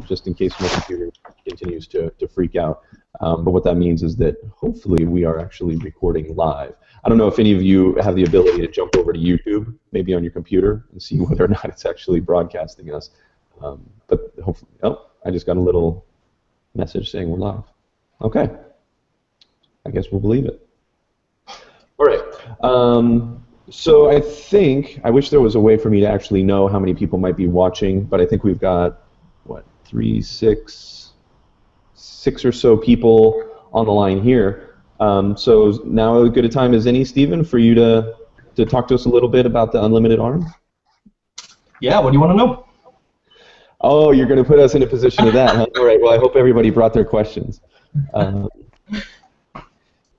just in case my computer continues to freak out. But what that means is that hopefully we are actually recording live. I don't know if any of you have the ability to jump over to YouTube, maybe on your computer, and see whether or not it's actually broadcasting us. But hopefully, oh, I just got a little message saying we're live. Okay, I guess we'll believe it. All right. So I think, I wish there was a way for me to actually know how many people might be watching, but I think we've got, what, six or so people on the line here. So now as good a time as any, Stephen, for you to talk to us a little bit about the unlimited arm? Yeah, what do you want to know? Oh, you're going to put us in a position of that, huh? All right, well, I hope everybody brought their questions.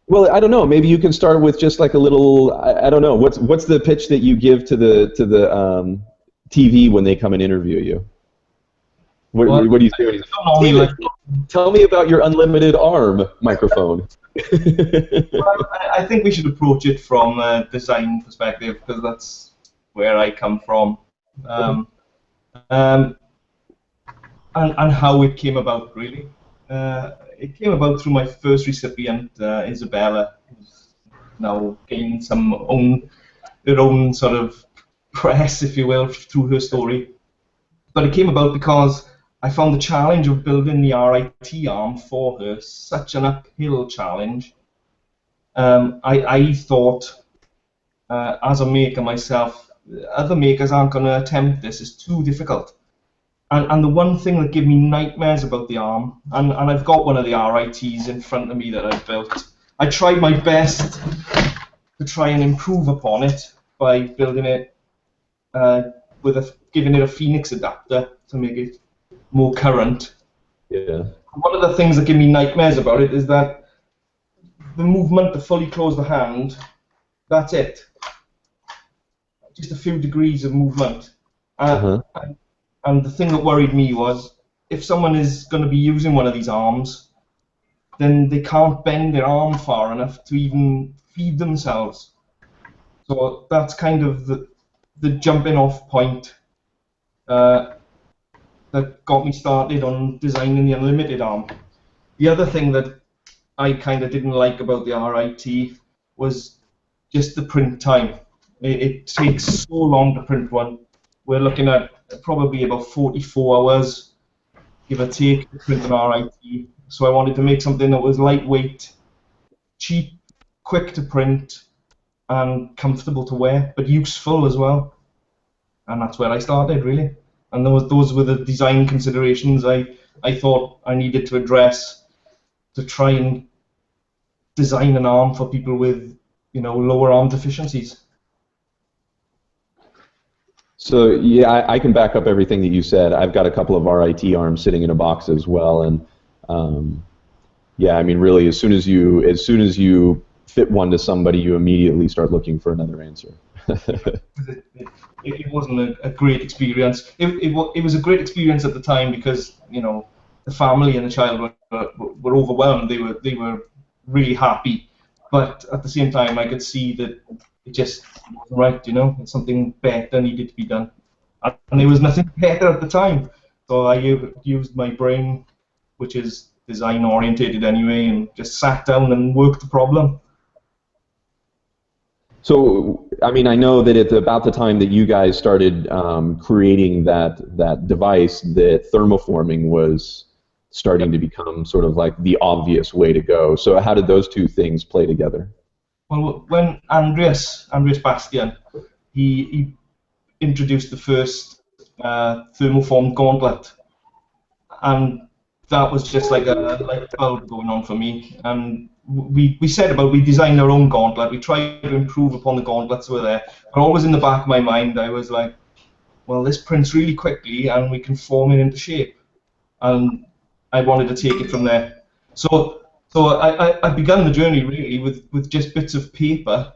Well, I don't know. Maybe you can start with just like a little. I don't know. What's the pitch that you give to the TV when they come and interview you? What do you say? Steven, tell me about your unlimited arm microphone. Well, I think we should approach it from a design perspective because that's where I come from, and how it came about really. It came about through my first recipient, Isabella, who's now gaining her own sort of press, if you will, through her story. But it came about because I found the challenge of building the RIT arm for her such an uphill challenge. I thought, as a maker myself, other makers aren't going to attempt this. It's too difficult. And the one thing that gave me nightmares about the arm, and I've got one of the RITs in front of me that I've built, I tried my best to try and improve upon it by building it giving it a Phoenix adapter to make it more current. Yeah. One of the things that give me nightmares about it is that the movement to fully close the hand, that's it. Just a few degrees of movement. And the thing that worried me was, if someone is going to be using one of these arms, then they can't bend their arm far enough to even feed themselves. So that's kind of the jumping off point that got me started on designing the unlimited arm. The other thing that I kind of didn't like about the RIT was just the print time. It takes so long to print one. We're looking at probably about 44 hours, give or take, to print an RIT. So I wanted to make something that was lightweight, cheap, quick to print, and comfortable to wear, but useful as well. And that's where I started, really. And those were the design considerations I thought I needed to address to try and design an arm for people with, lower arm deficiencies. So yeah, I can back up everything that you said. I've got a couple of RIT arms sitting in a box as well, and yeah, I mean, really, as soon as you fit one to somebody, you immediately start looking for another answer. It wasn't a great experience. It was a great experience at the time because the family and the child were overwhelmed. They were really happy, but at the same time, I could see that it just wasn't right, something better needed to be done. And there was nothing better at the time. So I used my brain, which is design orientated anyway, and just sat down and worked the problem. So, I mean, I know that at about the time that you guys started creating that device, that thermoforming was starting to become sort of like the obvious way to go. So how did those two things play together? Well, when Andreas Bastian, he introduced the first thermoformed gauntlet, and that was just like a light bulb going on for me. And we designed our own gauntlet. We tried to improve upon the gauntlets that were there, but always in the back of my mind, I was like, well, this prints really quickly, and we can form it into shape. And I wanted to take it from there. So I began the journey really with just bits of paper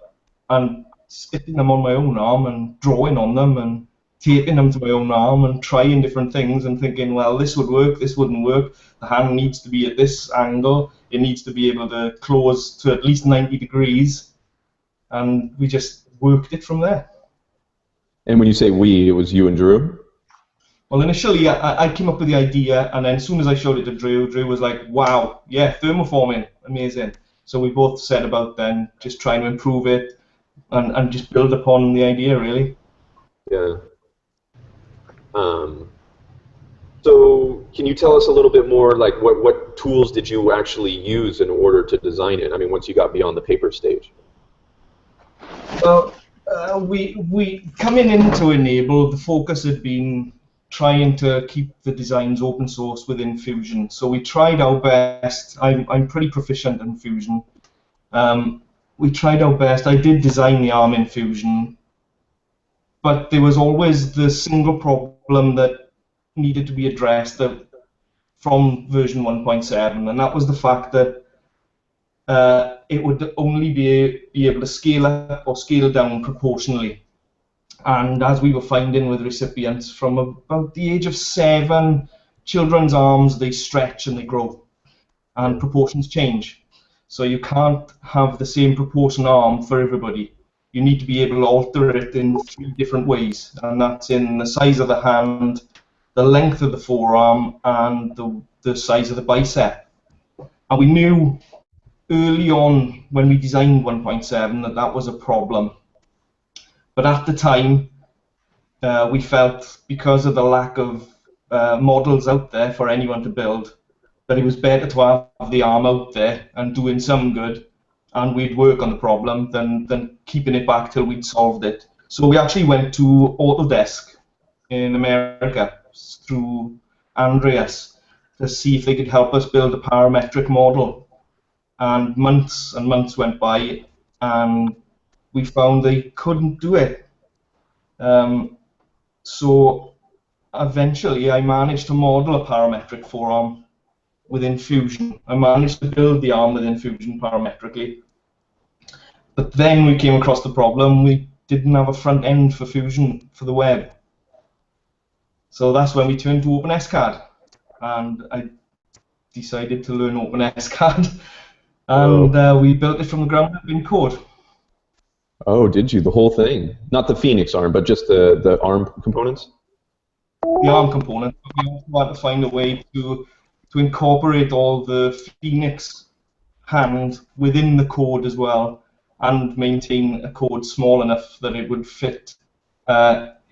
and sticking them on my own arm and drawing on them and taping them to my own arm and trying different things and thinking, well, this would work, this wouldn't work. The hand needs to be at this angle. It needs to be able to close to at least 90 degrees. And we just worked it from there. And when you say we, it was you and Drew? Well, initially I came up with the idea, and then as soon as I showed it to Drew was like, wow, yeah, thermoforming, amazing. So we both set about then just trying to improve it and just build upon the idea, really. Yeah. So can you tell us a little bit more, like what tools did you actually use in order to design it? I mean, once you got beyond the paper stage. Well, we coming into e-NABLE, the focus had been trying to keep the designs open source within Fusion. So we tried our best. I'm pretty proficient in Fusion. We tried our best. I did design the arm in Fusion, but there was always the single problem that needed to be addressed from version 1.7, and that was the fact that it would only be able to scale up or scale down proportionally. And as we were finding with recipients, from about the age of 7, children's arms, they stretch and they grow, and proportions change. So you can't have the same proportion arm for everybody. You need to be able to alter it in 3 different ways, and that's in the size of the hand, the length of the forearm, and the size of the bicep. And we knew early on when we designed 1.7 that that was a problem. But at the time, we felt, because of the lack of models out there for anyone to build, that it was better to have the arm out there and doing some good, and we'd work on the problem than keeping it back till we'd solved it. So we actually went to Autodesk in America through Andreas to see if they could help us build a parametric model. And months went by, and we found they couldn't do it. So eventually I managed to model a parametric forearm within Fusion. I managed to build the arm within Fusion parametrically. But then we came across the problem, we didn't have a front end for Fusion for the web. So that's when we turned to OpenSCAD, and I decided to learn OpenSCAD, and we built it from the ground up in code. Oh, did you? The whole thing? Not the Phoenix arm, but just the arm components? The arm component. We also had to find a way to incorporate all the Phoenix hand within the code as well, and maintain a code small enough that it would fit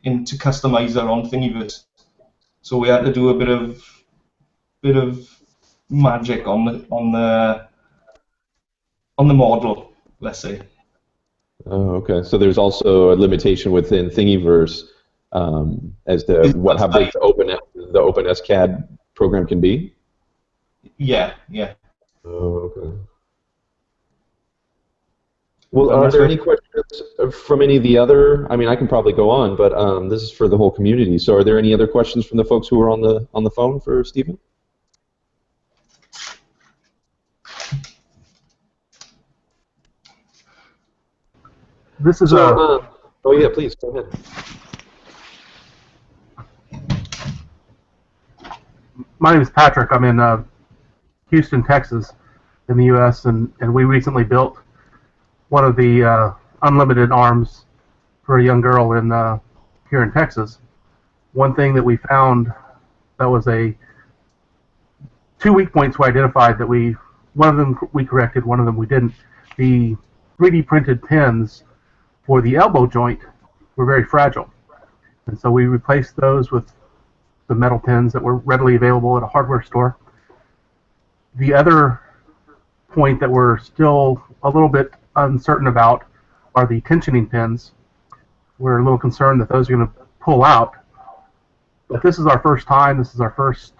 into Customizer on Thingiverse. So we had to do a bit of magic on the model, let's say. Oh, okay. So there's also a limitation within Thingiverse as to how big the OpenSCAD program can be? Yeah, yeah. Oh, okay. Well, are there any questions from any of the other? I mean, I can probably go on, but this is for the whole community. So, are there any other questions from the folks who are on the phone for Stephen? This is oh yeah, please go ahead. My name is Patrick. I'm in Houston, Texas, in the U.S., and we recently built one of the unlimited arms for a young girl here in Texas. One thing that we found that was 2 weak points were identified that one of them we corrected, one of them we didn't. The 3D printed pins for the elbow joint were very fragile, and so we replaced those with the metal pins that were readily available at a hardware store. The other point that we're still a little bit uncertain about are the tensioning pins. We're a little concerned that those are going to pull out, but this is our first time. This is our first